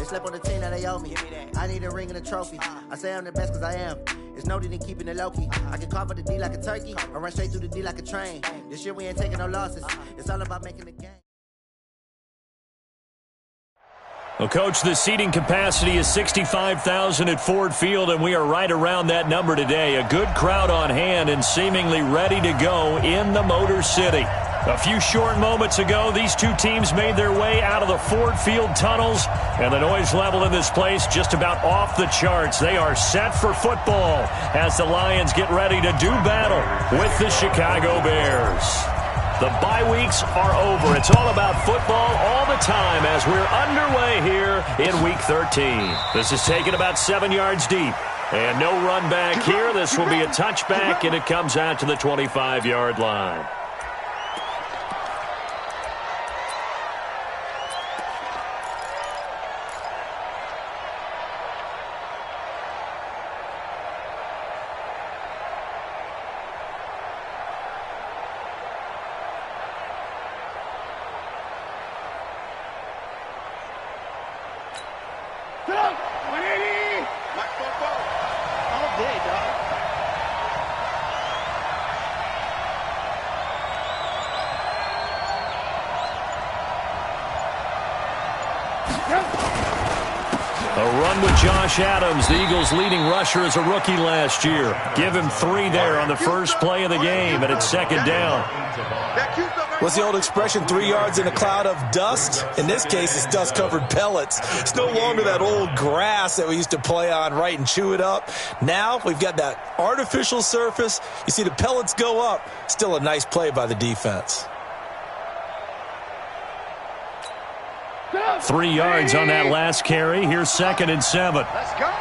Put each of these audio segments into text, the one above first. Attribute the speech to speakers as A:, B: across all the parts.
A: slept on the team that they owe me. I need a ring and a trophy. I say I'm the best because I am. It's no need in keeping it low-key. I can carve up the D like a turkey or run straight through the D like a train. This year we ain't taking no losses. It's all about making the game.
B: Well, Coach, the seating capacity is 65,000 at Ford Field, and we are right around that number today. A good crowd on hand and seemingly ready to go in the Motor City. A few short moments ago, these two teams made their way out of the Ford Field tunnels, and the noise level in this place just about off the charts. They are set for football as the Lions get ready to do battle with the Chicago Bears. The bye weeks are over. It's all about football all the time as we're underway here in Week 13. This is taken about 7 yards deep. And no run back here. This will be a touchback, and it comes out to the 25-yard line. Josh Adams, the Eagles' leading rusher, as a rookie last year. Give him 3 there on the first play of the game, and it's second down.
C: What's the old expression, 3 yards in a cloud of dust? In this case, it's dust-covered pellets. It's no longer that old grass that we used to play on, right, and chew it up. Now we've got that artificial surface. You see the pellets go up. Still a nice play by the defense.
B: 3 yards on that last carry. Here's 2nd and 7.
D: Let's go.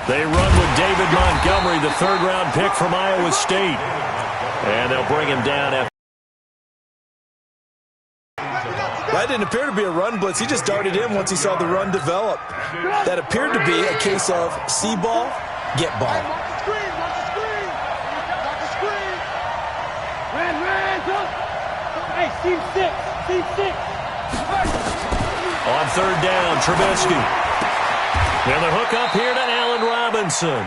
B: They run with David Montgomery, the third-round pick from Iowa State. And they'll bring him down after.
C: That didn't appear to be a run blitz. He just darted in once he saw the run develop. That appeared to be a case of see ball, get ball.
D: Hey, C6.
B: On third down, Trubisky. And the hook up here to Allen Robinson.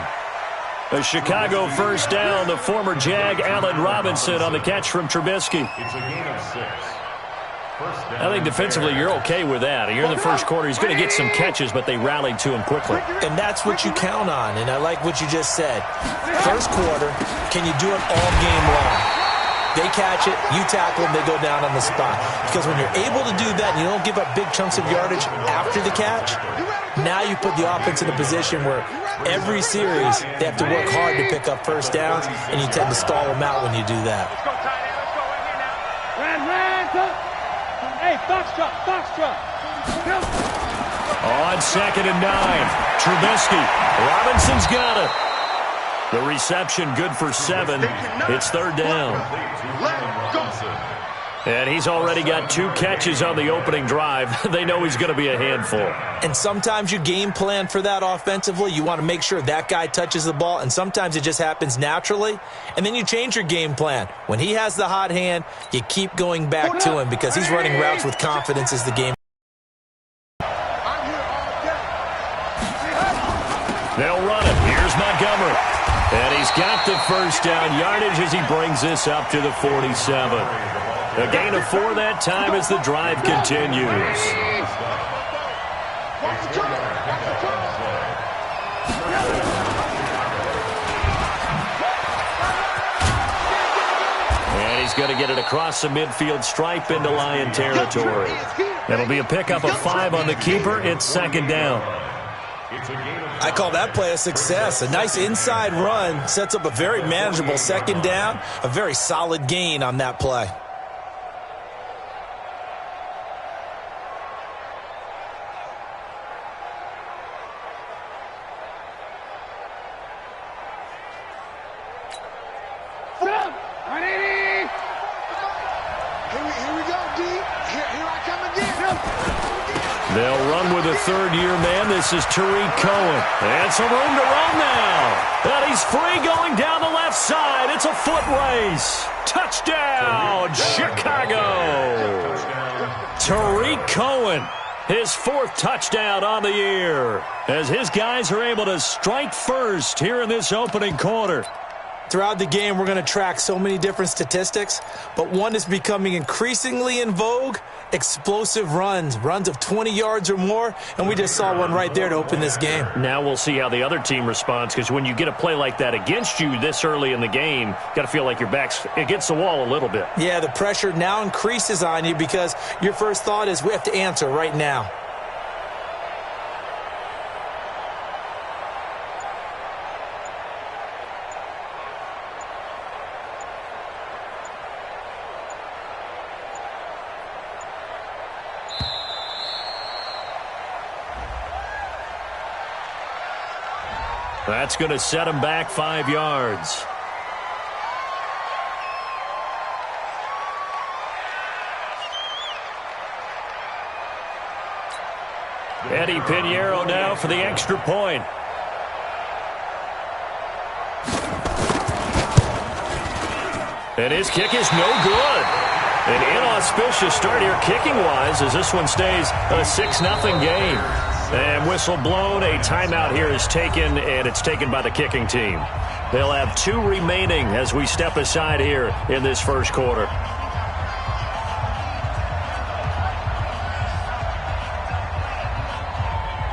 B: A Chicago first down. The former Jag, Allen Robinson, on the catch from Trubisky.
E: It's a gain of 6.
B: I think defensively you're okay with that. Here in the first quarter, he's going to get some catches, but they rallied to him quickly.
C: And that's what you count on, and I like what you just said. First quarter, can you do it all game long? They catch it, you tackle them, they go down on the spot. Because when you're able to do that and you don't give up big chunks of yardage after the catch, now you put the offense in a position where every series they have to work hard to pick up first downs, and you tend to stall them out when you do that.
D: Hey, Foxtrot.
B: On 2nd and 9, Trubisky. Robinson's got it. The reception good for 7. It's third down. And he's already got 2 catches on the opening drive. They know he's going to be a handful.
C: And sometimes you game plan for that offensively. You want to make sure that guy touches the ball, and sometimes it just happens naturally. And then you change your game plan. When he has the hot hand, you keep going back to him because he's running routes with confidence as the game.
B: They'll run it. Here's Montgomery. And he's got the first down yardage as he brings this up to the 47. A gain of 4 that time as the drive continues. And he's going to get it across the midfield stripe into Lion territory. It'll be a pickup of 5 on the keeper. It's second down.
C: I call that play a success. A nice inside run sets up a very manageable second down. A very solid gain on that play.
D: Here we go, D. Here I come again.
B: They'll run with a third-year man. This is Tariq Cohen. And some room to run now. And he's free going down the left side. It's a foot race. Touchdown, Chicago. Tariq Cohen, his 4th touchdown on the year, as his guys are able to strike first here in this opening quarter.
C: Throughout the game, we're going to track so many different statistics, but one is becoming increasingly in vogue: explosive runs of 20 yards or more, and we just saw one right there to open this game.
B: Now we'll see how the other team responds, because when you get a play like that against you this early in the game, got to feel like your back's against the wall a little bit.
C: Yeah, the pressure now increases on you because your first thought is we have to answer right now.
B: That's going to set him back 5 yards. Eddie Pinheiro now for the extra point. And his kick is no good. An inauspicious start here kicking-wise, as this one stays a 6-0 game. And whistle blown, a timeout here is taken, and it's taken by the kicking team. They'll have 2 remaining as we step aside here in this first quarter.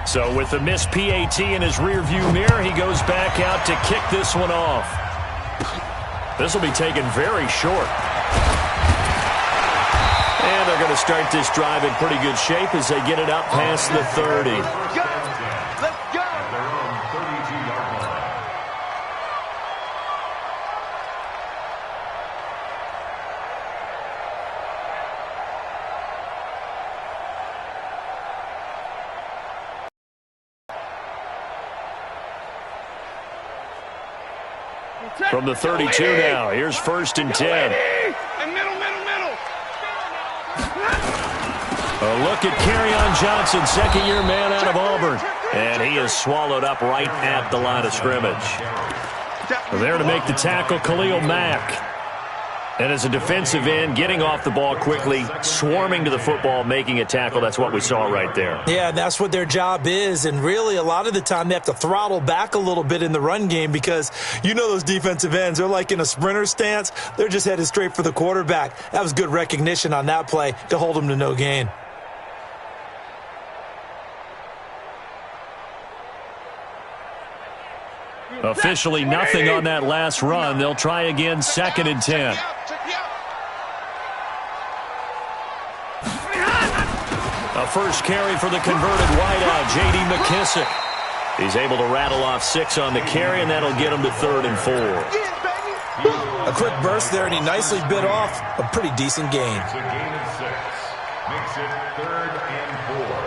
B: So with the missed PAT in his rearview mirror, he goes back out to kick this one off. This will be taken very short. And they're going to start this drive in pretty good shape as they get it up past the 30.
E: Let's go! They're on 32-yard line.
B: From the 32 now, here's 1st and 10.
E: Middle.
B: A look at Kerryon Johnson, 2nd-year man out of Auburn. And he is swallowed up right at the line of scrimmage. There to make the tackle, Khalil Mack. And as a defensive end, getting off the ball quickly, swarming to the football, making a tackle. That's what we saw right there.
C: Yeah, that's what their job is. And really, a lot of the time, they have to throttle back a little bit in the run game because you know those defensive ends, they're like in a sprinter stance. They're just headed straight for the quarterback. That was good recognition on that play to hold them to no gain.
B: Officially nothing on that last run. They'll try again, 2nd and 10. A first carry for the converted wideout, J.D. McKissick. He's able to rattle off 6 on the carry, and that'll get him to 3rd and 4.
C: A quick burst there, and he nicely bit off a pretty decent gain.
E: It's a gain of 6. Makes it 3rd and 4.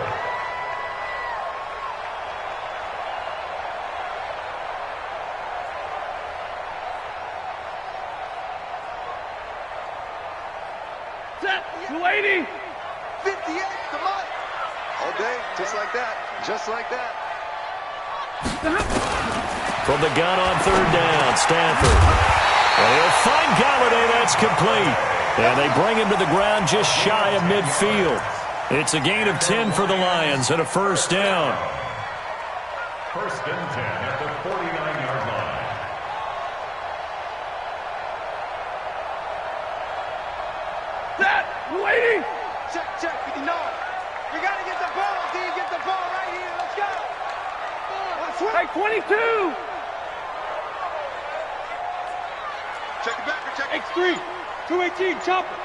D: Set, 280.
F: 58, come on. All day, just like that. Just like that.
B: From the gun on 3rd down, Stanford. And he'll find Galladay. That's complete. And they bring him to the ground just shy of midfield. It's a gain of 10 for the Lions and a 1st down.
E: 1st and 10 at the 49-yard line.
D: Set, 280.
F: Check, 59. You got to get the ball, D. Get the ball right here. Let's go.
D: Hey, 22.
F: Check it back. Check it.
D: X3, 218, chopper.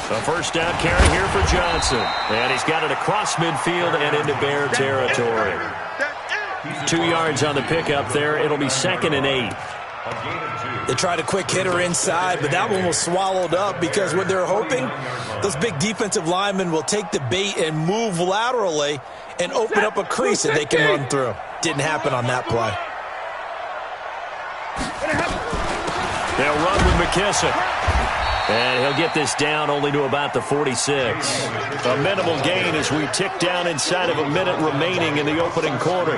B: A 1st down carry here for Johnson. And he's got it across midfield and into Bear territory. 2 yards on the pickup there. It'll be 2nd and 8.
C: They tried a quick hitter inside, but that one was swallowed up because what they're hoping, those big defensive linemen will take the bait and move laterally and open up a crease that they can run through. Didn't happen on that play.
B: They'll run with McKissick. And he'll get this down only to about the 46. A minimal gain as we tick down inside of a minute remaining in the opening quarter.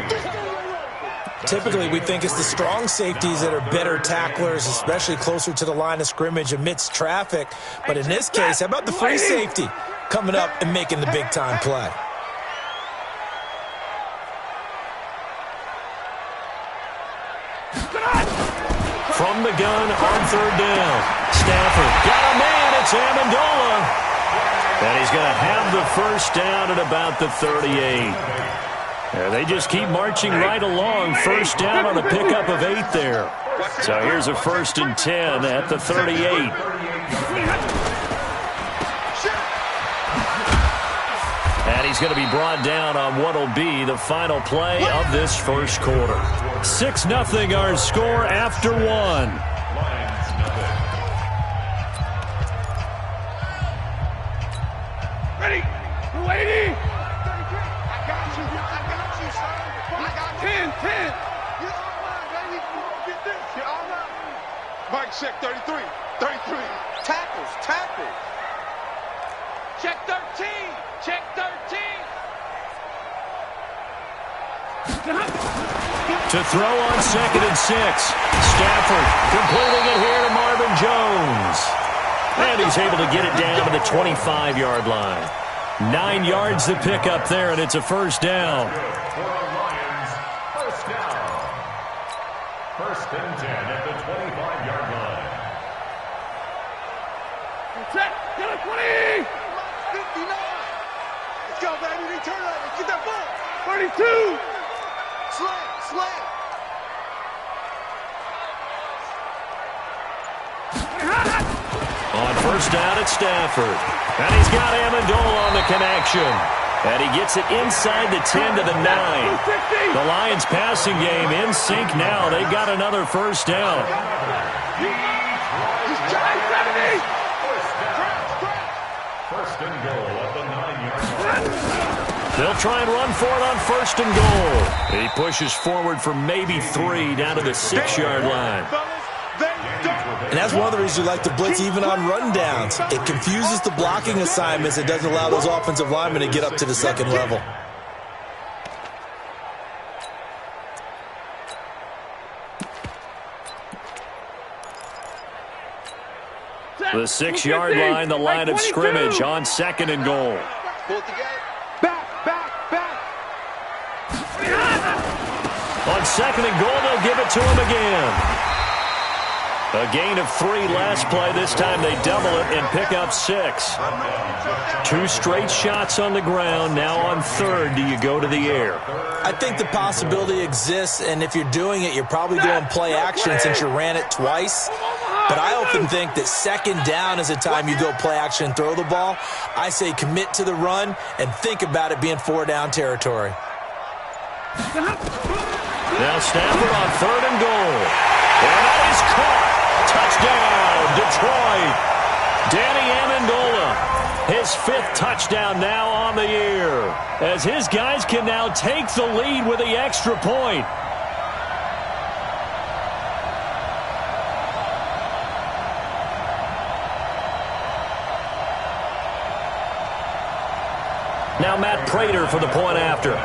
C: Typically, we think it's the strong safeties that are better tacklers, especially closer to the line of scrimmage amidst traffic. But in this case, how about the free safety coming up and making the big-time play?
B: From the gun on third down. Stafford got a man. It's Amendola. And he's going to have the first down at about the 38. They just keep marching right along. First down on a pickup of 8 there. So here's a 1st and 10 at the 38. And he's going to be brought down on what will be the final play of this first quarter. 6-0 our score after 1.
D: Ready? 280. I got you, son. 10. You're all right, baby. You won't get this. You're all right. Mike, check 33. Tackles. Check 13. Check 13.
B: To throw on 2nd and 6. Stafford completing it here to Marvin Jones. And he's able to get it down to the 25-yard line. 9 yards to pick up there, and it's a first down.
E: Lions, first down. 1st and 10 at the 25-yard line.
D: Check. Get it, 20.
F: 59. Let's go, baby. Return on it. Get that ball.
D: 32.
F: Slam.
B: On first down at Stafford. And he's got Amendola on the connection. And he gets it inside the 10 to the 9. The Lions passing game in sync now. They've got another first down.
E: First and goal at the 9-yard line.
B: They'll try and run for it on 1st and goal. He pushes forward for maybe 3 down to the 6-yard line.
C: And that's one of the reasons we like to blitz even on rundowns. It confuses the blocking assignments. It doesn't allow those offensive linemen to get up to the second level.
B: The 6-yard line, the line of scrimmage on 2nd and goal.
F: Pull it together.
D: Back.
B: On 2nd and goal, they'll give it to him again. A gain of 3 last play. This time they double it and pick up 6. 2 straight shots on the ground. Now on 3rd, do you go to the air?
C: I think the possibility exists, and if you're doing it, you're probably doing play action since you ran it twice. But I often think that 2nd down is a time you go play action and throw the ball. I say commit to the run and think about it being 4-down territory.
B: Now Stafford on 3rd and goal. And that is caught. Touchdown, Detroit. Danny Amendola, his 5th touchdown now on the year, as his guys can now take the lead with the extra point. Now Matt Prater for the point after.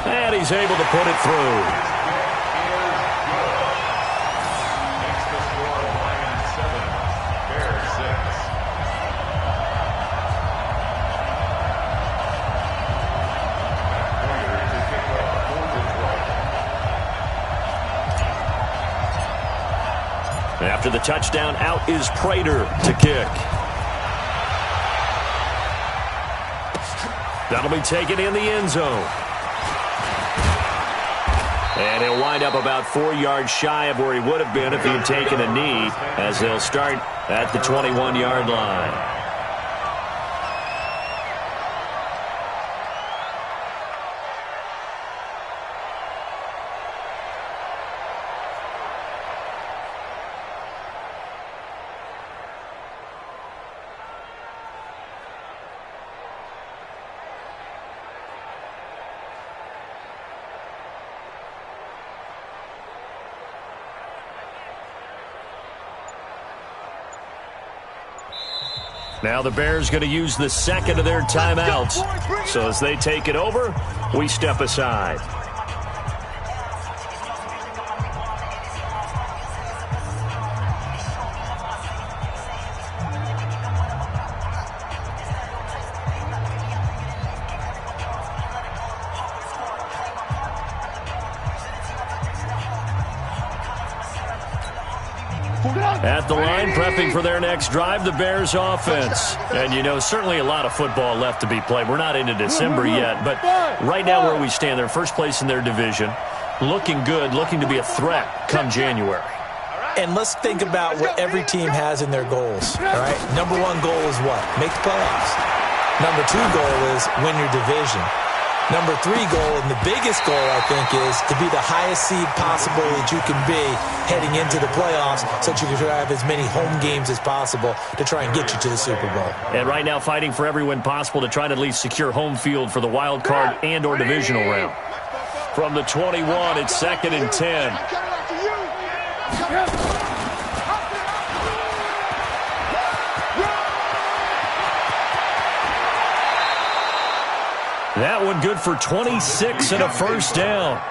B: And he's able to put it through.
E: Makes the score Lions 7, Bears 6. Prater to kick off for Detroit.
B: After the touchdown, out is Prater to kick. That'll be taken in the end zone. And he'll wind up about 4 yards shy of where he would have been if he had taken a knee, as they'll start at the 21-yard line. Now the Bears going to use the second of their timeouts. So as they take it over, we step aside. At the line, prepping for their next drive, the Bears offense. And, you know, certainly a lot of football left to be played. We're not into December yet, but right now where we stand, they're first place in their division, looking good, looking to be a threat come January.
C: And let's think about what every team has in their goals, all right? Number one goal is what? Make the playoffs. Number two goal is win your division. Number three goal, and the biggest goal, I think, is to be the highest seed possible that you can be heading into the playoffs so that you can have as many home games as possible to try and get you to the Super Bowl.
B: And right now fighting for every win possible to try to at least secure home field for the wild card and or divisional round. From the 21, it's 2nd and 10. That one good for 26 and a first down.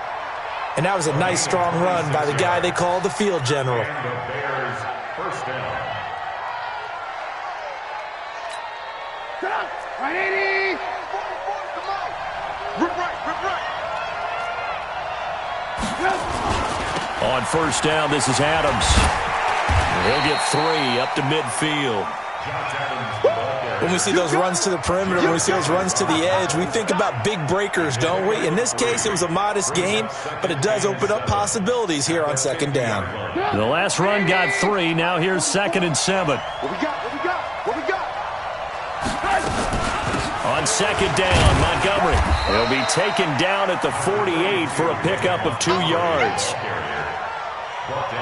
C: And that was a nice, strong run by the guy they call the field general.
E: First down.
D: Right, 80. Rip right.
B: On first down, this is Adams. He'll get 3 up to midfield.
C: When we see those runs to the perimeter, when we see those runs to the edge, we think about big breakers, don't we? In this case, it was a modest gain, but it does open up possibilities here on 2nd down.
B: The last run got 3. Now here's 2nd and 7.
D: What we got?
B: On 2nd down, Montgomery. He'll be taken down at the 48 for a pickup of 2 yards.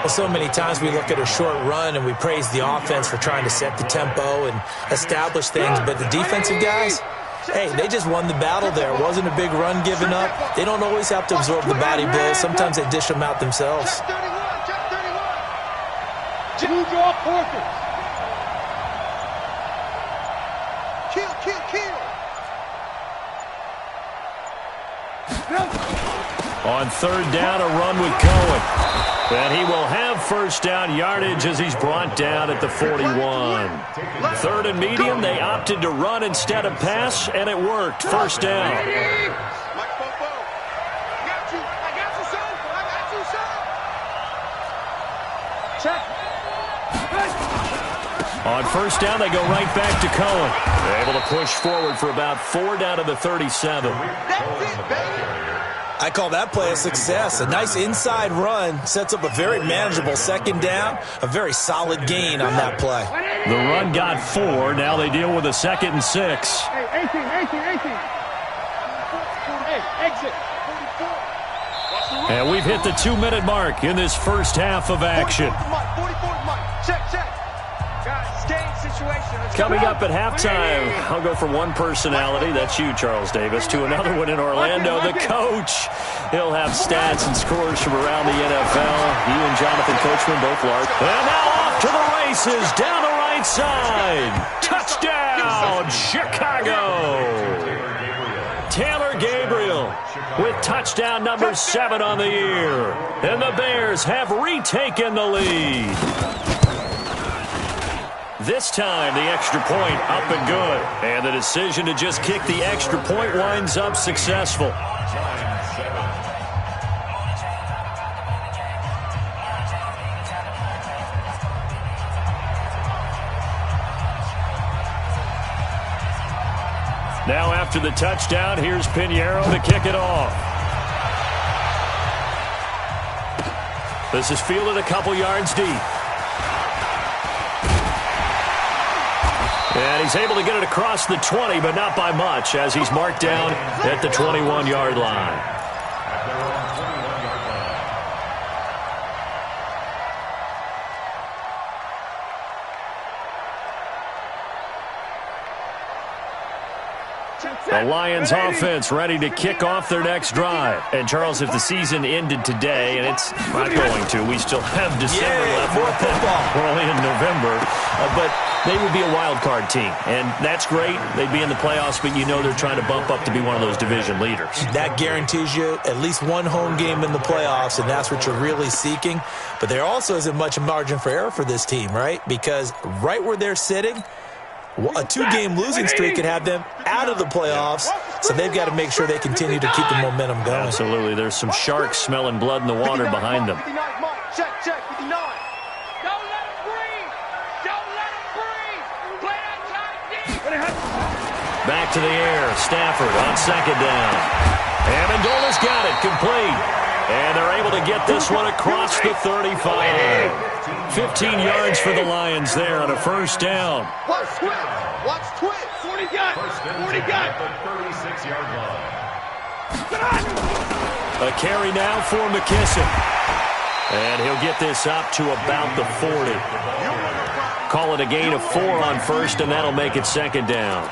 C: Well, so many times we look at a short run and we praise the offense for trying to set the tempo and establish things, but the defensive guys, hey, they just won the battle there. It wasn't a big run given up. They don't always have to absorb the body blows. Sometimes they dish them out themselves.
B: On 3rd down, a run with Cohen. And he will have first down yardage as he's brought down at the 41. 3rd and medium, they opted to run instead of pass, and it worked. First down. On first down, they go right back to Cohen. They're able to push forward for about 4 down to the 37.
C: I call that play a success. A nice inside run sets up a very manageable 2nd down, a very solid gain on that play.
B: The run got 4. Now they deal with a 2nd and 6.
D: Hey, 18. Hey, exit.
B: And we've hit the 2-minute mark in this first half of action.
D: 44th Mike. Check.
B: Coming up at halftime, I'll go from one personality, that's you, Charles Davis, to another one in Orlando, the coach. He'll have stats and scores from around the NFL. You and Jonathan Coachman both large. And now off to the races, down the right side. Touchdown, Chicago. Taylor Gabriel with touchdown number 7 on the year. And the Bears have retaken the lead. This time, the extra point up and good. And the decision to just kick the extra point winds up successful. Now after the touchdown, here's Pinheiro to kick it off. This is fielded a couple yards deep. And he's able to get it across the 20, but not by much, as he's marked down at the 21-yard line. The Lions offense ready to kick off their next drive. And, Charles, if the season ended today, and it's not going to, we still have December left.
C: More football.
B: We're only in November. But they would be a wild card team. And that's great. They'd be in the playoffs, but you know they're trying to bump up to be one of those division leaders.
C: That guarantees you at least one home game in the playoffs, and that's what you're really seeking. But there also isn't much margin for error for this team, right? Because right where they're sitting, a two-game losing streak could have them out of the playoffs, so they've got to make sure they continue to keep the momentum going.
B: Absolutely. There's some sharks smelling blood in the water behind them.
D: Check, 59. Don't let him breathe. Don't let him breathe. Play that time deep.
B: Back to the air. Stafford on second down. Amendola's got it. Complete. And they're able to get this one across the 35. 15 yards for the Lions there on a first down.
F: Watch twist.
D: 40 got. 40 got.
E: The 36-yard line.
B: A carry now for McKissick. And he'll get this up to about the 40. Call it a gain of 4 on first, and that'll make it second down.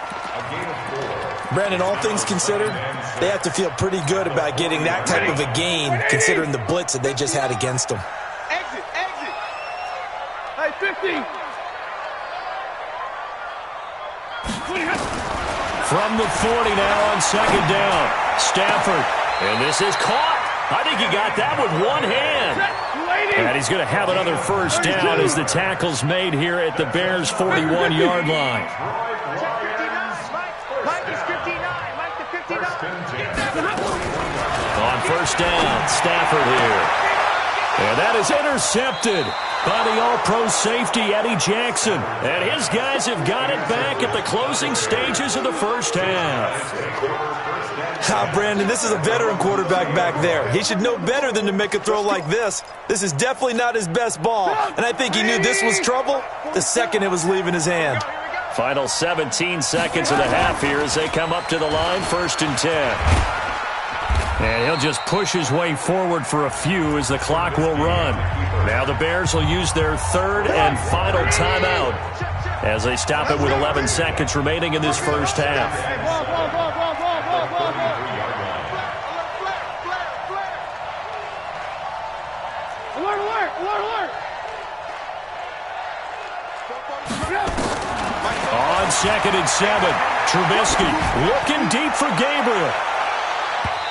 C: Brandon, all things considered, they have to feel pretty good about getting that type of a gain, considering the blitz that they just had against them.
D: Exit. Hey, 50.
B: From the 40 now on second down. Stafford. And this is caught. I think he got that with one hand. And he's going to have another first down as the tackle's made here at the Bears' 41-yard line.
D: Mike is 59. Mike the 59.
B: On first down, Stafford here. And that is intercepted by the all-pro safety, Eddie Jackson. And his guys have got it back at the closing stages of the first half.
C: Brandon, this is a veteran quarterback back there. He should know better than to make a throw like this. This is definitely not his best ball, and I think he knew this was trouble the second it was leaving his hand.
B: Final 17 seconds of the half here as they come up to the line, 1st and 10. And he'll just push his way forward for a few as the clock will run. Now the Bears will use their third and final timeout as they stop it with 11 seconds remaining in this first half.
D: Alert.
B: On 2nd and 7, Trubisky looking deep for Gabriel.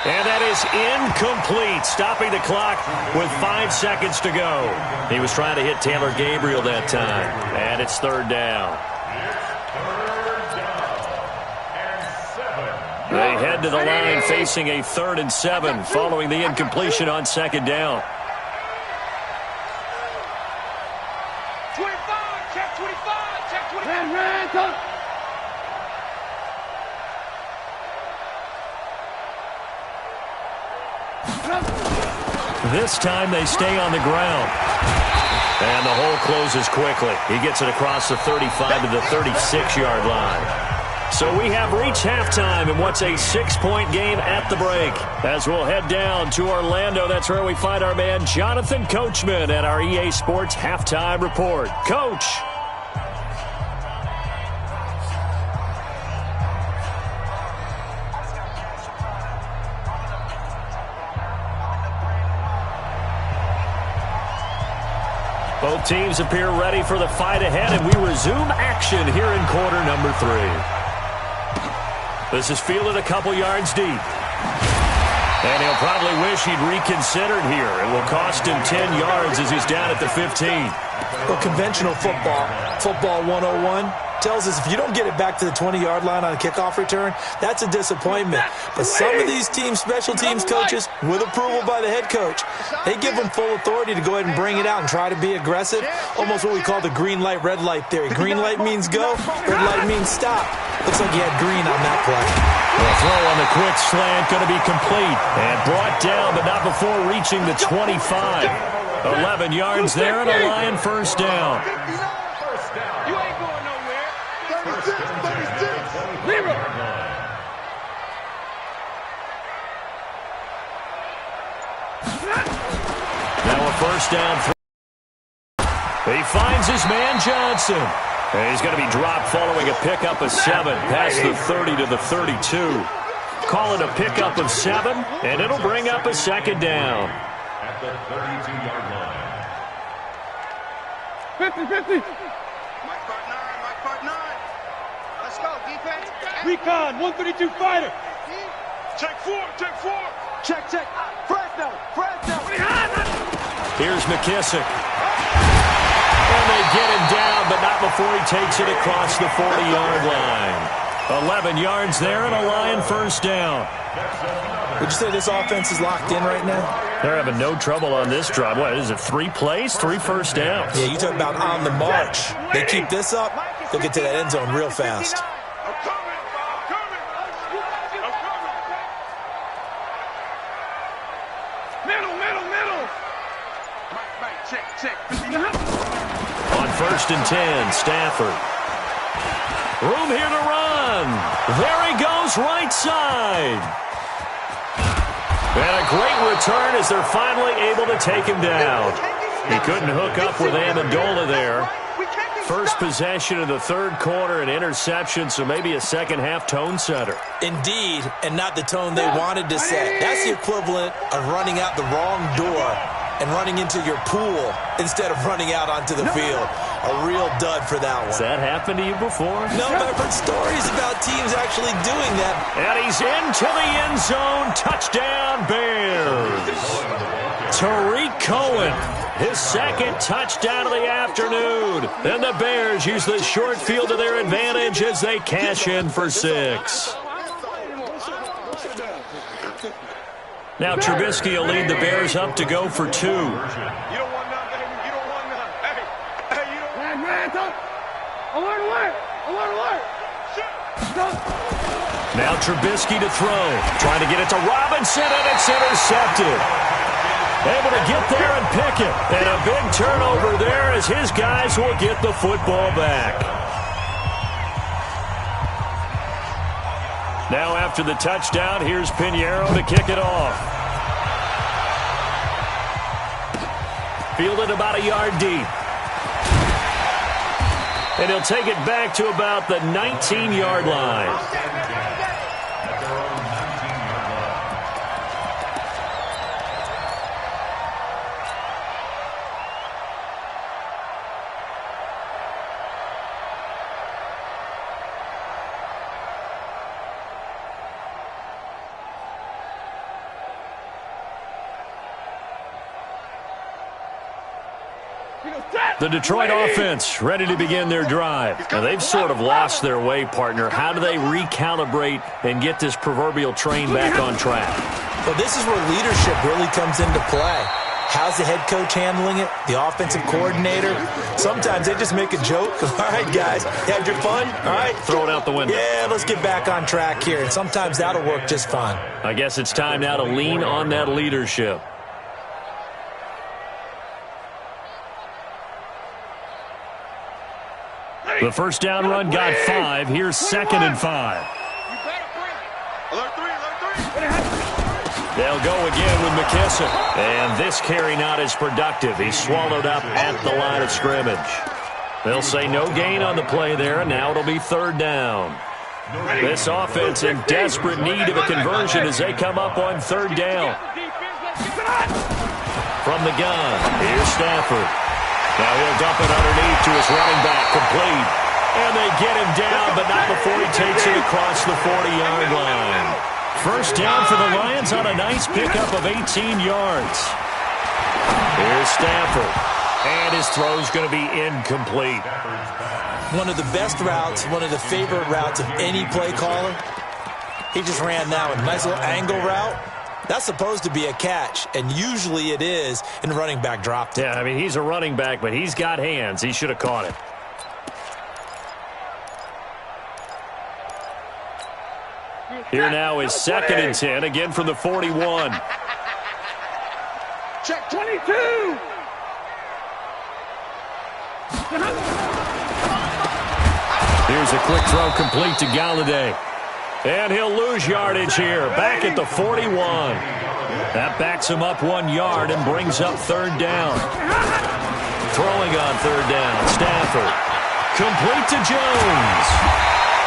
B: And that is incomplete, stopping the clock with 5 seconds to go. He was trying to hit Taylor Gabriel that time, and it's 3rd down. They head to the line facing a 3rd and 7 following the incompletion on 2nd down.
D: 25. Check 25. Check 25.
B: This time they stay on the ground. And the hole closes quickly. He gets it across the 35 to the 36-yard line. So we have reached halftime in what's a 6-point game at the break. As we'll head down to Orlando, that's where we find our man Jonathan Coachman at our EA Sports Halftime Report. Coach. Both teams appear ready for the fight ahead, and we resume action here in quarter number 3. This is fielded a couple yards deep. And he'll probably wish he'd reconsidered here. It will cost him 10 yards as he's down at the 15.
C: Well, conventional football 101, tells us if you don't get it back to the 20-yard line on a kickoff return, that's a disappointment. But some of these special teams coaches, with approval by the head coach, they give them full authority to go ahead and bring it out and try to be aggressive, almost what we call the green light, red light theory. Green light means go, red light means stop. Looks like he had green on that play.
B: The throw on the quick slant going to be complete and brought down, but not before reaching the 25. 11 yards there and a Lion first down.
D: You ain't going nowhere. 36. Zero.
B: Now a first down. He finds his man Johnson. And he's going to be dropped following a pickup of 7 past the 30 to the 32. Call it a pickup of 7, and it'll bring up a second down.
E: At the 32-yard line.
D: 50-50.
F: Mike part 9. Let's go, defense.
D: Recon, 132 fighter. Check 4. Check. Fresno.
B: Here's McKissick. And they get him down, but not before he takes it across the 40-yard line. 11 yards there and a Lion first down.
C: Would you say this offense is locked in right now?
B: They're having no trouble on this drive. What is it, 3 plays, 3 first downs?
C: Yeah, you talk about on the march. They keep this up, they'll get to that end zone real fast.
D: I'm coming. Middle. Mike, check.
B: On 1st and 10, Stafford. Room here to run. There he goes, right side. And a great return as they're finally able to take him down. He couldn't hook up with Amendola there. First possession of the 3rd quarter, an interception, so maybe a second-half tone setter.
C: Indeed, and not the tone they wanted to set. That's the equivalent of running out the wrong door and running into your pool instead of running out onto the field. A real dud for that one.
B: Has that happened to you before?
C: No, but I've heard stories about teams actually doing that.
B: And he's into the end zone. Touchdown, Bears. Tariq Cohen, his 2nd touchdown of the afternoon. And the Bears use the short field to their advantage as they cash in for 6. Now Trubisky will lead the Bears up to go for 2.
D: You don't want none, baby. You don't want none. Hey, you don't want none. Alert.
B: Now Trubisky to throw. Trying to get it to Robinson, and it's intercepted. Able to get there and pick it. And a big turnover there as his guys will get the football back. Now after the touchdown, here's Pinheiro to kick it off. Fielded about a yard deep. And he'll take it back to about the 19-yard line. The Detroit offense ready to begin their drive. Now, they've sort of lost their way, partner. How do they recalibrate and get this proverbial train back on track?
C: Well, this is where leadership really comes into play. How's the head coach handling it? The offensive coordinator? Sometimes they just make a joke. All right, guys, you had your fun? All right.
B: Throw it out the window.
C: Yeah, let's get back on track here. And sometimes that'll work just fine.
B: I guess it's time now to lean on that leadership. The first down run got 5. Here's 2nd and 5.
D: Alert 3.
B: They'll go again with McKissick. And this carry not as productive. He's swallowed up at the line of scrimmage. They'll say no gain on the play there, and now it'll be 3rd down. This offense in desperate need of a conversion as they come up on 3rd down. From the gun, here's Stafford. Now he'll dump it underneath to his running back, complete. And they get him down, but not before he takes it across the 40-yard line. First down for the Lions on a nice pickup of 18 yards. Here's Stafford. And his throw's going to be incomplete.
C: One of the best routes, one of the favorite routes of any play caller. He just ran that one. Nice little angle route. That's supposed to be a catch, and usually it is, and the running back dropped it.
B: Yeah, I mean, he's a running back, but he's got hands. He should have caught it. Here now is 2nd and 10, again from the 41.
D: Check 22.
B: Here's a quick throw complete to Galladay. And he'll lose yardage here, back at the 41. That backs him up 1 yard and brings up 3rd down. Throwing on 3rd down, Stafford. Complete to Jones.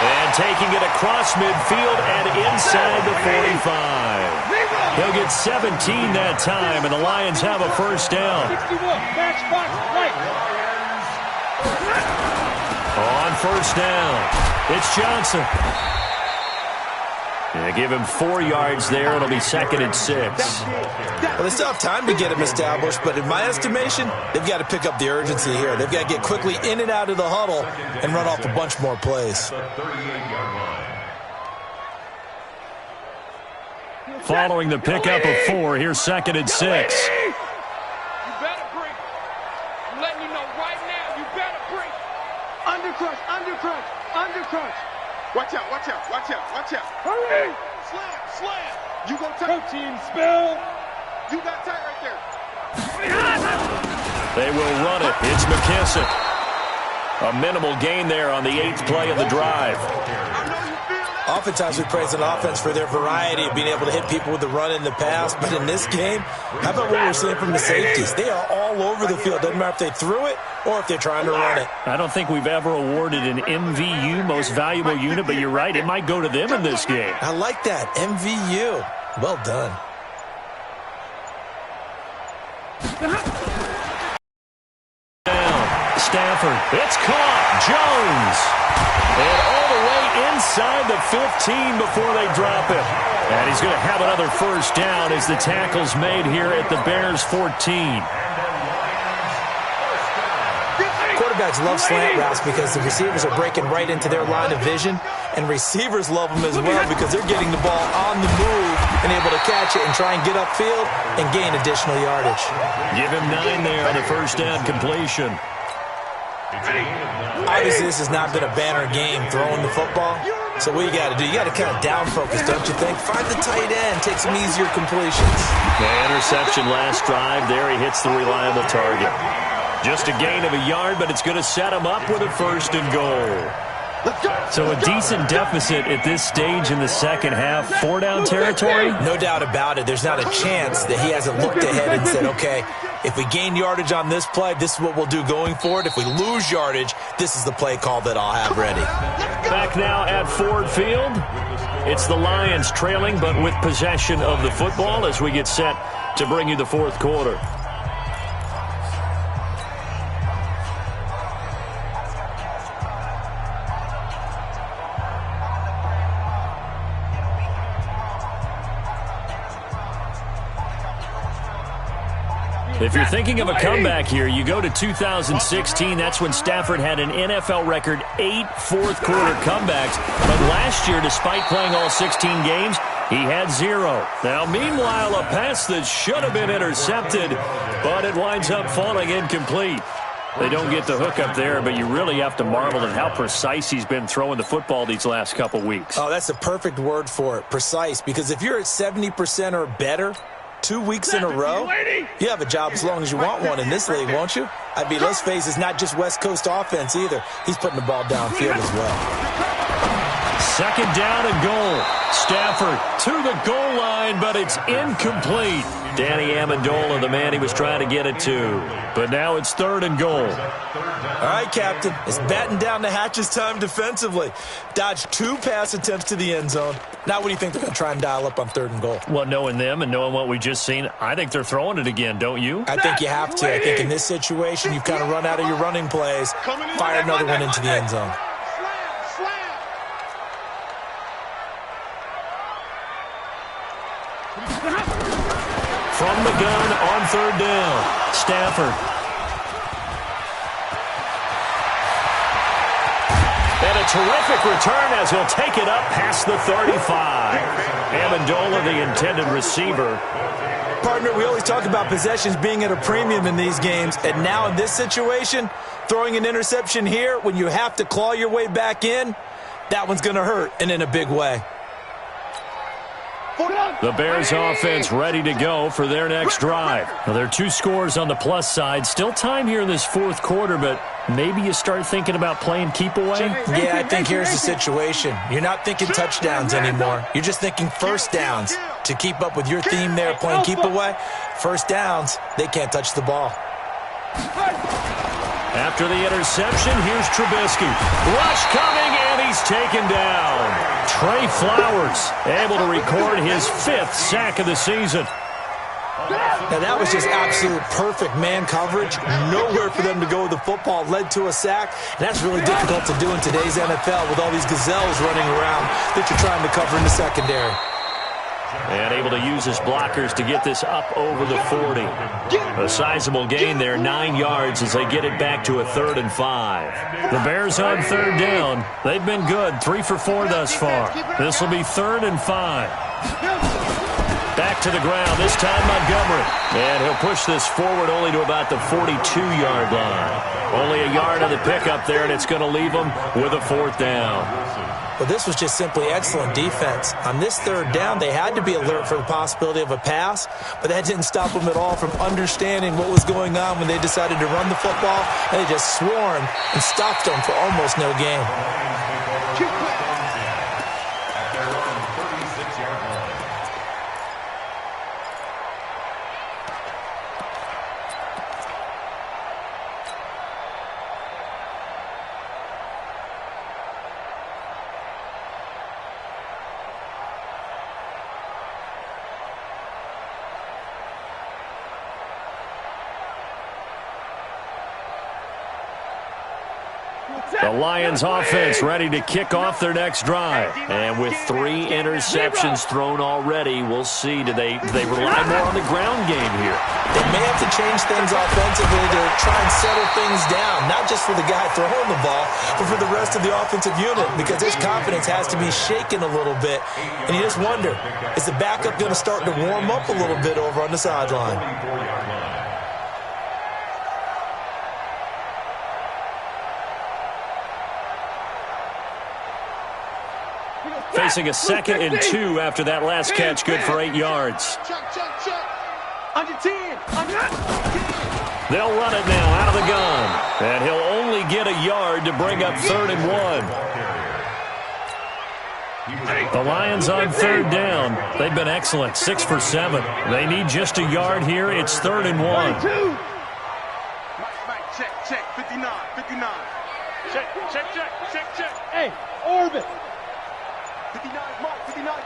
B: And taking it across midfield and inside the 45. He'll get 17 that time, and the Lions have a first down. On first down, it's Johnson. Yeah, give him 4 yards there. It'll be 2nd and 6.
C: Well, they still have time to get him established, but in my estimation, they've got to pick up the urgency here. They've got to get quickly in and out of the huddle and run off a bunch more plays.
B: Following the pickup of 4, here's 2nd and 6.
D: You better break. I'm letting you know right now, you better break. Undercrush, undercrush, undercrush. Watch out, watch out, watch out, watch out. Hurry! Slam, slam. You go tight. Protein spill. You got tight right there.
B: They will run it. It's McKissick. A minimal gain there on the 8th play of the drive.
C: Oftentimes we praise an offense for their variety of being able to hit people with the run in the pass, but in this game, how about what we're seeing from the safeties? They are all over the field. Doesn't matter if they threw it or if they're trying to run it.
B: I don't think we've ever awarded an MVU, most valuable unit, but you're right, it might go to them in this game.
C: I like that, MVU. Well done.
B: Stafford, it's caught. Jones. And all the way inside the 15 before they drop it. And he's going to have another first down as the tackle's made here at the Bears 14.
C: Quarterbacks love slant routes because the receivers are breaking right into their line of vision, and receivers love them as well because they're getting the ball on the move and able to catch it and try and get upfield and gain additional yardage.
B: Give him 9 there on the first down completion.
C: Obviously, this has not been a banner game throwing the football. So what you got to do, you got to kind of down focus, don't you think? Find the tight end, take some easier completions.
B: The interception last drive there. He hits the reliable target. Just a gain of a yard, but it's going to set him up with a 1st and goal. So a decent deficit at this stage in the second half. 4-down territory?
C: No doubt about it. There's not a chance that he hasn't looked ahead and said, okay, if we gain yardage on this play, this is what we'll do going forward. If we lose yardage, this is the play call that I'll have ready.
B: Back now at Ford Field. It's the Lions trailing, but with possession of the football as we get set to bring you the 4th quarter. If you're thinking of a comeback here, you go to 2016. That's when Stafford had an NFL record 8 fourth-quarter comebacks. But last year, despite playing all 16 games, he had 0. Now, meanwhile, a pass that should have been intercepted, but it winds up falling incomplete. They don't get the hook up there, but you really have to marvel at how precise he's been throwing the football these last couple weeks.
C: Oh, that's a perfect word for it, precise, because if you're at 70% or better 2 weeks in a row, you have a job as long as you want one in this league, won't you? I mean, let's face it, it's not just West Coast offense either. He's putting the ball downfield as well.
B: 2nd down and goal. Stafford to the goal line, but it's incomplete. Danny Amendola, the man he was trying to get it to. But now it's 3rd and goal.
C: All right, Captain. It's batten down the hatches time defensively. Dodged 2 pass attempts to the end zone. Now what do you think they're going to try and dial up on 3rd and goal?
B: Well, knowing them and knowing what we just seen, I think they're throwing it again, don't you?
C: I think you have to. I think in this situation, you've kind of run out of your running plays. Fire another one into the end zone.
B: From the gun on 3rd down, Stafford. And a terrific return as he'll take it up past the 35. Amendola, the intended receiver.
C: Partner, we always talk about possessions being at a premium in these games, and now in this situation, throwing an interception here when you have to claw your way back in, that one's going to hurt, and in a big way.
B: The Bears offense ready to go for their next drive. Now, there are 2 scores on the plus side. Still time here in this 4th quarter, but maybe you start thinking about playing keep away?
C: Yeah, I think here's the situation. You're not thinking touchdowns anymore. You're just thinking first downs. To keep up with your theme there, playing keep away, first downs, they can't touch the ball.
B: After the interception, here's Trubisky. Rush coming, and he's taken down. Trey Flowers able to record his 5th sack of the season.
C: Now, that was just absolute perfect man coverage. Nowhere for them to go with the football. Led to a sack. And that's really difficult to do in today's NFL with all these gazelles running around that you're trying to cover in the secondary.
B: And able to use his blockers to get this up over the 40. A sizable gain there, 9 yards as they get it back to a 3rd and 5. The Bears on 3rd down. They've been good, 3 for 4 thus far. This will be 3rd and 5. Back to the ground, this time Montgomery. And he'll push this forward only to about the 42-yard line. Only a yard on the pickup there, and it's going to leave him with a 4th down.
C: Well, this was just simply excellent defense. On this 3rd down, they had to be alert for the possibility of a pass, but that didn't stop them at all from understanding what was going on when they decided to run the football, and they just swarmed and stopped them for almost no gain.
B: The Lions offense ready to kick off their next drive. And with 3 interceptions thrown already, we'll see. Do they rely more on the ground game here?
C: They may have to change things offensively to try and settle things down, not just for the guy throwing the ball, but for the rest of the offensive unit, because his confidence has to be shaken a little bit. And you just wonder, is the backup going to start to warm up a little bit over on the sideline?
B: Facing a 2nd and 2 after that last catch, good for 8 yards.
D: Under 10.
B: They'll run it now out of the gun. And he'll only get a yard to bring up 3rd and 1. The Lions on 3rd down. They've been excellent, 6 for 7. They need just a yard here. It's 3rd and 1.
D: Mike, check, 59. Check. Hey, orbit. 59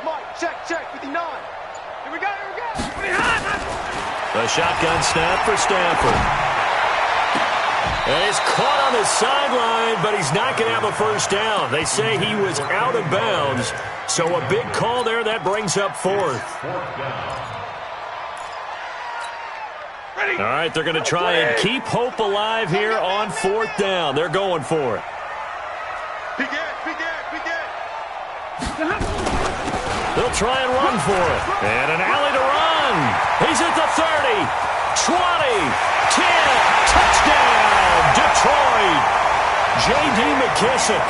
D: Mike, check, 59. Here we go.
B: The shotgun snap for Stafford. And he's caught on the sideline, but he's not going to have a 1st down. They say he was out of bounds, so a big call there. That brings up 4th. All right, they're going to try and keep hope alive here on 4th down. They're going for it.
D: Big Ed.
B: They'll try and run for it. And an alley to run. He's at the 30, 20, 10, touchdown, Detroit. J.D. McKissick,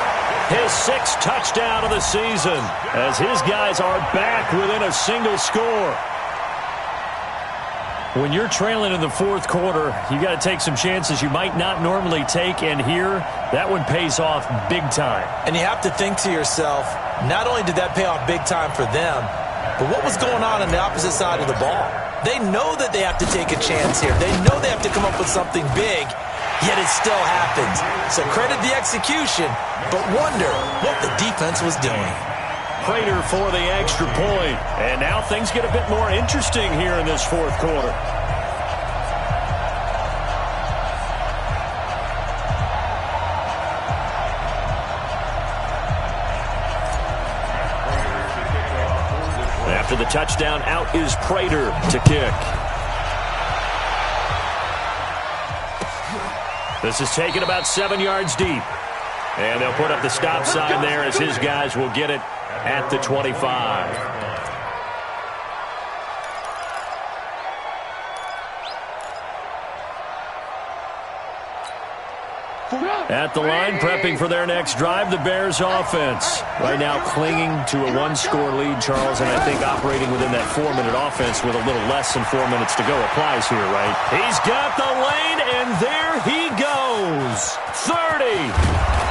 B: his 6th touchdown of the season, as his guys are back within a single score. When you're trailing in the 4th quarter, you got to take some chances you might not normally take, and here, that one pays off big time.
C: And you have to think to yourself, not only did that pay off big time for them, but what was going on the opposite side of the ball? They know that they have to take a chance here. They know they have to come up with something big, yet it still happens. So credit the execution, but wonder what the defense was doing.
B: Prater for the extra point. And now things get a bit more interesting here in this 4th quarter. After the touchdown, out is Prater to kick. This is taken about 7 yards deep. And they'll put up the stop sign there as his guys will get it at the 25. At the line, prepping for their next drive, the Bears offense. Right now clinging to a 1-score lead, Charles, and I think operating within that 4-minute offense with a little less than 4 minutes to go applies here, right? He's got the lane, and there he goes. 30.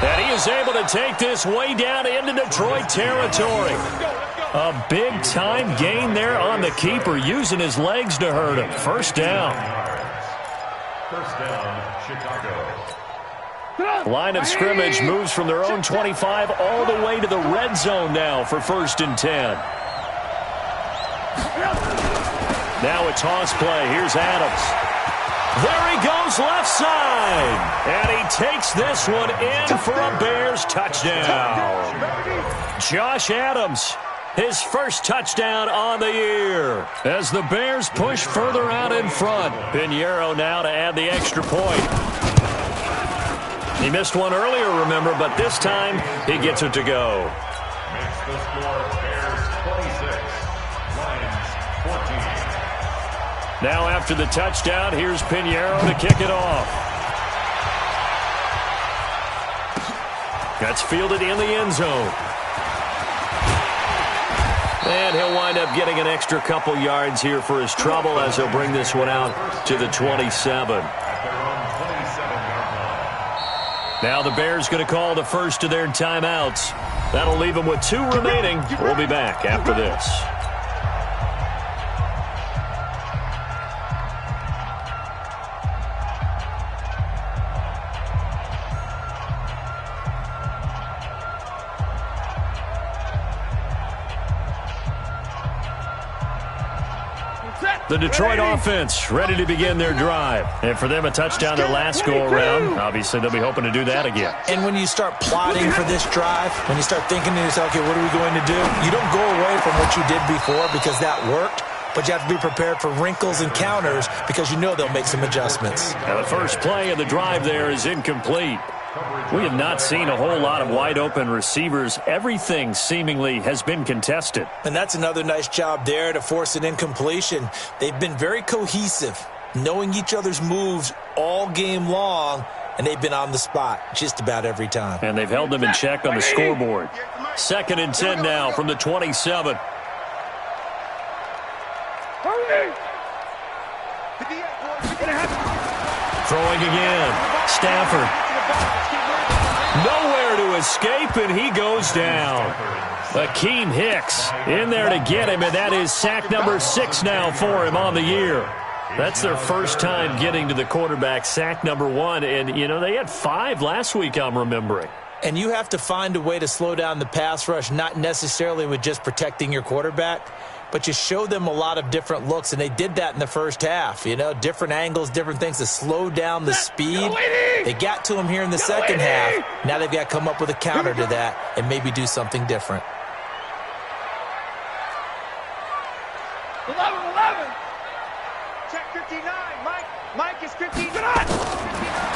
B: And he is able to take this way down into Detroit territory. A big-time gain there on the keeper, using his legs to hurt him. 1st down.
E: First down, Chicago.
B: Line of scrimmage moves from their own 25 all the way to the red zone now for 1st and 10. Now a toss play. Here's Adams. There he goes left side. And he takes this one in for a Bears touchdown. Josh Adams, his first touchdown on the year. As the Bears push further out in front. Pinheiro now to add the extra point. He missed one earlier, remember, but this time he gets it to go.
E: Makes the score Bears 26, Lions 14.
B: Now after the touchdown, here's Pinheiro to kick it off. That's fielded in the end zone. And he'll wind up getting an extra couple yards here for his trouble as he'll bring this one out to the 27. Now the Bears going to call the first of their timeouts. That'll leave them with 2 remaining. We'll be back after this. The Detroit offense ready to begin their drive. And for them, a touchdown their last go-around. Obviously, they'll be hoping to do that again.
C: And when you start plotting for this drive, when you start thinking to yourself, okay, what are we going to do? You don't go away from what you did before because that worked. But you have to be prepared for wrinkles and counters because you know they'll make some adjustments.
B: Now the first play of the drive there is incomplete. We have not seen a whole lot of wide-open receivers. Everything seemingly has been contested.
C: And that's another nice job there to force an incompletion. They've been very cohesive, knowing each other's moves all game long, and they've been on the spot just about every time.
B: And they've held them in check on the scoreboard. 2nd and 10 now from the 27. Throwing again. Stafford. Nowhere to escape, and he goes down. Akeem Hicks in there to get him, and that is sack number 6 now for him on the year. That's their first time getting to the quarterback, sack number 1. And, you know, they had 5 last week, I'm remembering.
C: And you have to find a way to slow down the pass rush, not necessarily with just protecting your quarterback, but you show them a lot of different looks, and they did that in the first half. You know, different angles, different things to slow down the speed. They got to him here in the second half. Now they've got to come up with a counter to that and maybe do something different.
D: 11. Check 59. Mike is 59.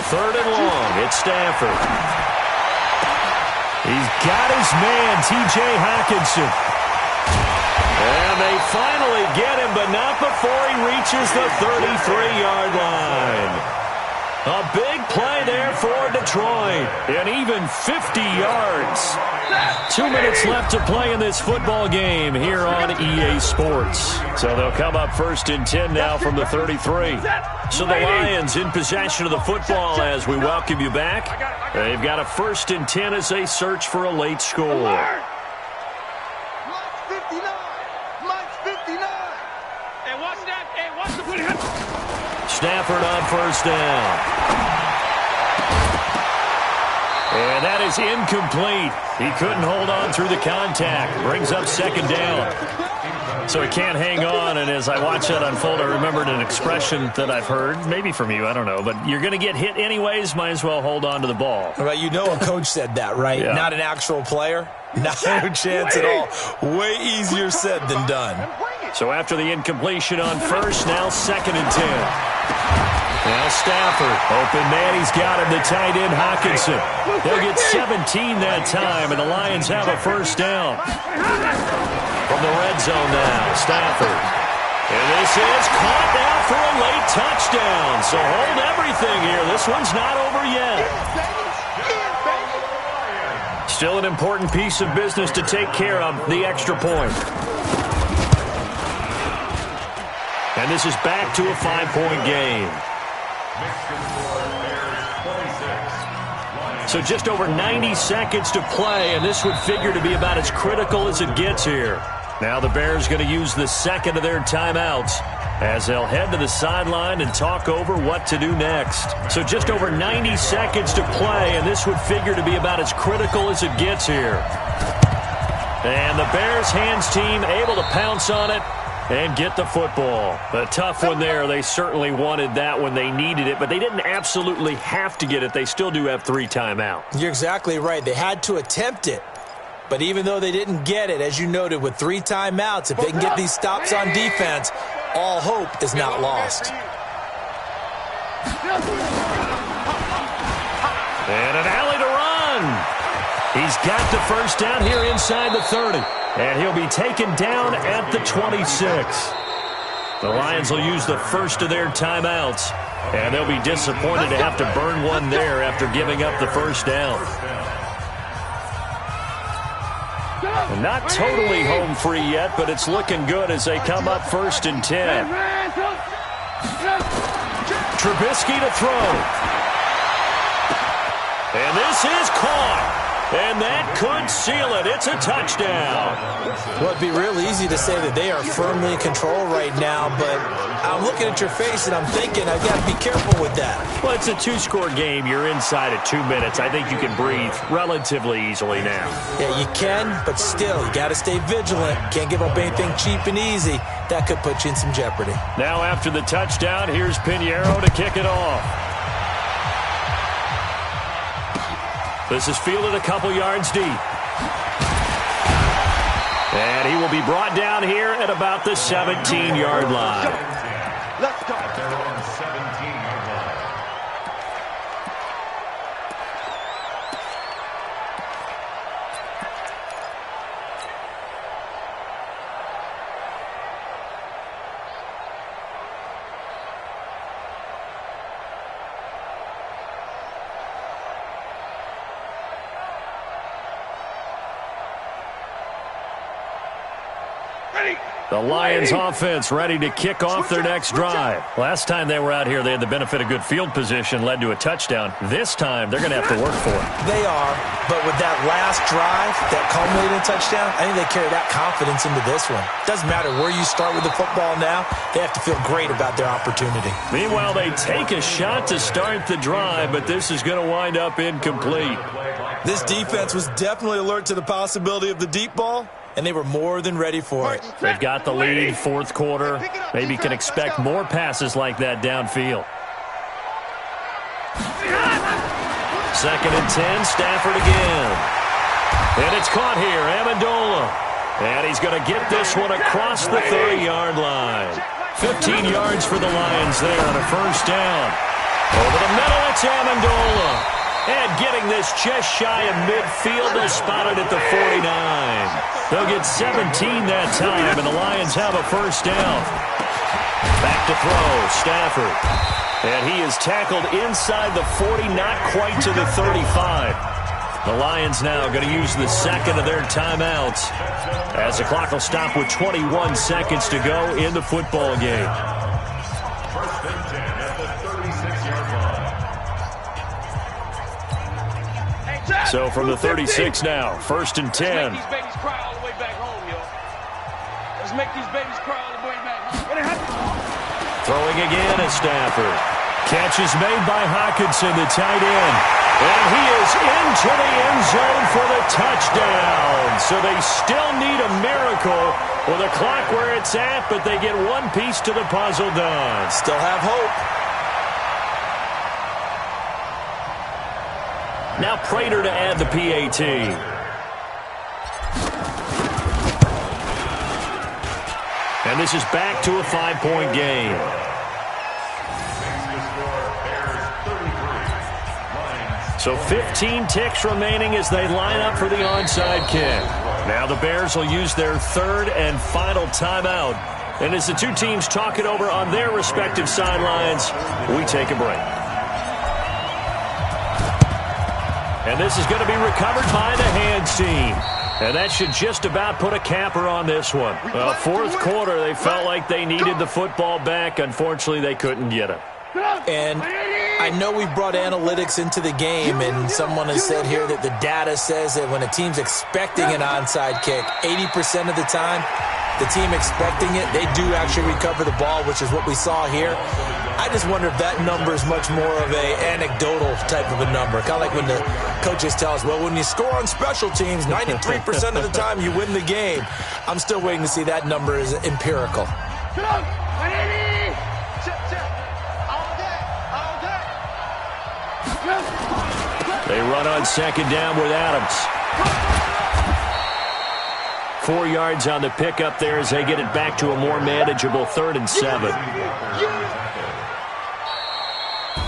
B: 3rd and long. It's Stafford. He's got his man, T.J. Hawkinson. And they finally get him, but not before he reaches the 33-yard line. A big play there for Detroit, and even 50 yards. 2 minutes left to play in this football game here on EA Sports. So they'll come up 1st and 10 now from the 33. So the Lions in possession of the football as we welcome you back. They've got a 1st and 10 as they search for a late score. Stafford on 1st down. And that is incomplete. He couldn't hold on through the contact. Brings up 2nd down. So he can't hang on, and as I watch that unfold, I remembered an expression that I've heard, maybe from you, I don't know, but you're going to get hit anyways, might as well hold on to the ball.
C: Well, you know a coach said that, right?
B: Yeah.
C: Not an actual player. Not a chance at all. Way easier said than done.
B: So after the incompletion on 1st, now 2nd and 10. Now Stafford, open man, he's got him, the tight end Hawkinson. He'll get 17 that time, and the Lions have a 1st down. From the red zone now, Stafford. And this is caught now for a late touchdown. So hold everything here. This one's not over yet. Still an important piece of business to take care of, the extra point. And this is back to a 5-point game. So just over 90 seconds to play, and this would figure to be about as critical as it gets here. Now the Bears going to use the 2nd of their timeouts. as they'll head to the sideline and talk over what to do next. So just over 90 seconds to play, and this would figure to be about as critical as it gets here. And the Bears hands team able to pounce on it and get the football. A tough one there. They certainly wanted that when they needed it, but they didn't absolutely have to get it. They still do have 3 timeouts.
C: You're exactly right. They had to attempt it. But even though they didn't get it, as you noted, with 3 timeouts, if they can get these stops on defense, all hope is not lost.
B: And an alley to run. He's got the first down here inside the 30. And he'll be taken down at the 26. The Lions will use the first of their timeouts. And they'll be disappointed to have to burn one there after giving up the first down. And not totally home free yet, but it's looking good as they come up 1st and 10. Trubisky to throw. And this is caught. And that could seal it. It's a touchdown.
C: Well, it'd be real easy to say that they are firmly in control right now, but I'm looking at your face and I'm thinking I've got to be careful with that.
B: Well, it's a 2-score game. You're inside at 2 minutes. I think you can breathe relatively easily now.
C: Yeah, you can, but still, you got to stay vigilant. Can't give up anything cheap and easy. That could put you in some jeopardy.
B: Now after the touchdown, here's Pinheiro to kick it off. This is fielded a couple yards deep. And he will be brought down here at about the 17-yard line.
E: Let's go. At their own 17-yard line.
B: The Lions offense ready to kick off their next drive. Last time they were out here, they had the benefit of good field position, led to a touchdown. This time, they're going to have to work for it.
C: They are, but with that last drive, that culminating touchdown, I think they carry that confidence into this one. Doesn't matter where you start with the football now, they have to feel great about their opportunity.
B: Meanwhile, they take a shot to start the drive, but this is going to wind up incomplete.
C: This defense was definitely alert to the possibility of the deep ball, and they were more than ready for it.
B: They've got the lead, 4th quarter. Maybe can expect more passes like that downfield. 2nd and 10, Stafford again. And it's caught here, Amendola. And he's going to get this one across the 30-yard line. 15 yards for the Lions there on a first down. Over the middle, it's Amendola. And getting this just shy of midfield, they'll spot it at the 49. They'll get 17 that time, and the Lions have a first down. Back to throw, Stafford. And he is tackled inside the 40, not quite to the 35. The Lions now going to use the second of their timeouts as the clock will stop with 21 seconds to go in the football game.
E: First and 10 at the 36-yard line.
B: So from the 36 now, 1st and 10.
G: Let's make these babies cry all the way back home, yo. Let's make these babies cry all the way back home.
B: Throwing again at Stafford. Catch is made by Hockenson, the tight end. And he is into the end zone for the touchdown. So they still need a miracle with the clock where it's at, but they get one piece to the puzzle done.
C: Still have hope.
B: Now Prater to add the PAT. And this is back to a 5-point game. So 15 ticks remaining as they line up for the onside kick. Now the Bears will use their 3rd and final timeout. And as the two teams talk it over on their respective sidelines, we take a break. And this is going to be recovered by the hands team. And that should just about put a capper on this one. Well, 4th quarter, they felt like they needed the football back. Unfortunately, they couldn't get it.
C: And I know we've brought analytics into the game, and someone has said here that the data says that when a team's expecting an onside kick, 80% of the time, the team expecting it, they do actually recover the ball, which is what we saw here. I just wonder if that number is much more of a anecdotal type of a number. Kind of like when the coaches tell us, well, when you score on special teams, 93% of the time you win the game. I'm still waiting to see that number is empirical.
B: They run on second down with Adams. 4 yards on the pickup there as they get it back to a more manageable 3rd and 7.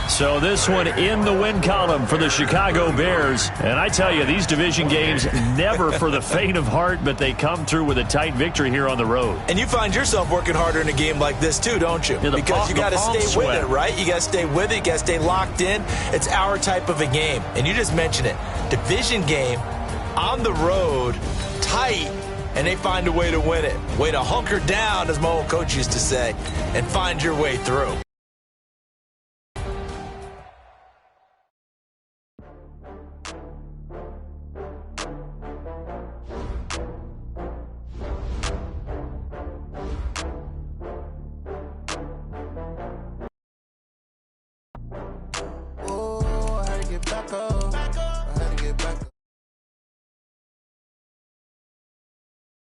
B: So this one in the win column for the Chicago Bears. And I tell you, these division games never for the faint of heart, but they come through with a tight victory here on the road.
C: And you find yourself working harder in a game like this too, don't you?
B: Yeah,
C: because you got to stay with it, right? You got to stay with it. You got to stay locked in. It's our type of a game. And you just mentioned it. Division game on the road, tight, and they find a way to win it. Way to hunker down, as my old coach used to say, and find your way through.